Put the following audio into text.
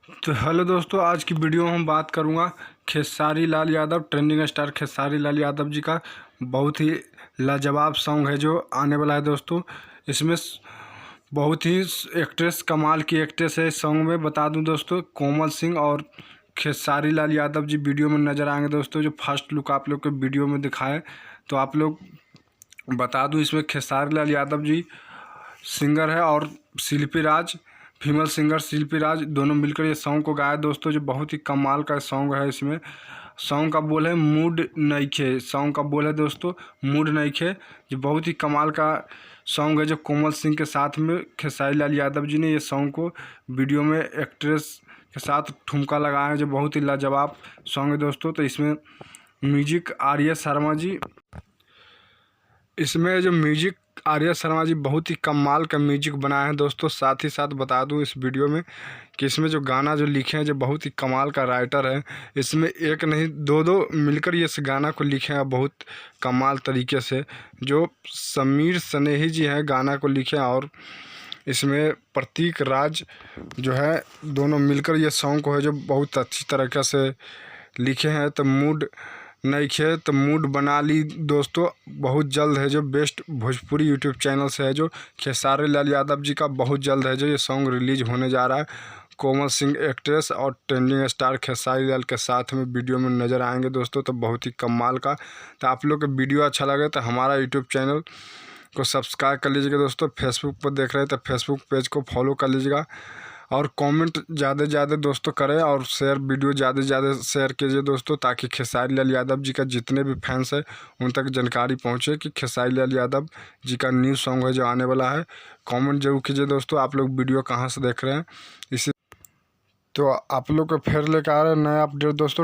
तो हेलो दोस्तों, आज की वीडियो में हम बात करूंगा खेसारी लाल यादव, ट्रेंडिंग स्टार खेसारी लाल यादव जी का बहुत ही लाजवाब सॉन्ग है जो आने वाला है दोस्तों। इसमें बहुत ही एक्ट्रेस, कमाल की एक्ट्रेस है इस सॉन्ग में। बता दूं दोस्तों, कोमल सिंह और खेसारी लाल यादव जी वीडियो में नज़र आएंगे दोस्तों। जो फर्स्ट लुक आप लोग को वीडियो में दिखाए तो आप लोग बता दूं, इसमें खेसारी लाल यादव जी सिंगर है और शिल्पी राज, फीमेल सिंगर शिल्पी राज, दोनों मिलकर ये सॉन्ग को गाया दोस्तों। जो बहुत ही कमाल का सॉन्ग है। इसमें सॉन्ग का बोल है मूड नइखे। सॉन्ग का बोल है दोस्तों मूड नइखे। जो बहुत ही कमाल का सॉन्ग है, जो कोमल सिंह के साथ में खेसारी लाल यादव जी ने ये सॉन्ग को वीडियो में एक्ट्रेस के साथ ठुमका लगाया है। जो बहुत ही लाजवाब सॉन्ग है दोस्तों। तो इसमें म्यूजिक आर्या शर्मा जी, इसमें जो म्यूजिक आर्या शर्मा जी बहुत ही कमाल का म्यूजिक बनाए हैं दोस्तों। साथ ही साथ बता दूं इस वीडियो में कि इसमें जो गाना जो लिखे हैं, जो बहुत ही कमाल का राइटर है। इसमें एक नहीं दो मिलकर ये इस गाना को लिखे हैं बहुत कमाल तरीके से। जो समीर स्नेही जी हैं गाना को लिखे हैं, और इसमें प्रतीक राज जो है, दोनों मिलकर ये सॉन्ग को है जो बहुत अच्छी तरीके से लिखे हैं। तो मूड नइखे तो मूड बना ली दोस्तों। बहुत जल्द है जो बेस्ट भोजपुरी यूट्यूब चैनल से है, जो खेसारी लाल यादव जी का बहुत जल्द है जो ये सॉन्ग रिलीज होने जा रहा है। कोमल सिंह एक्ट्रेस और ट्रेंडिंग स्टार खेसारी लाल के साथ में वीडियो में नज़र आएंगे दोस्तों। तो बहुत ही कमाल का। तो आप लोग को वीडियो अच्छा लगे तो हमारा यूट्यूब चैनल को सब्सक्राइब कर लीजिएगा दोस्तों। फेसबुक पर देख रहे हैं तो फेसबुक पेज को फॉलो कर लीजिएगा, और कमेंट ज़्यादा से ज़्यादा दोस्तों करें, और शेयर वीडियो ज़्यादा से ज़्यादा शेयर कीजिए दोस्तों, ताकि खेसारी लाल यादव जी का जितने भी फैंस हैं उन तक जानकारी पहुंचे कि खेसारी लाल यादव जी का न्यू सॉन्ग है जो आने वाला है। कमेंट जरूर कीजिए दोस्तों आप लोग वीडियो कहाँ से देख रहे हैं। इसी तो आप लोग को फिर लेकर आ रहे हैं नया अपडेट दोस्तों।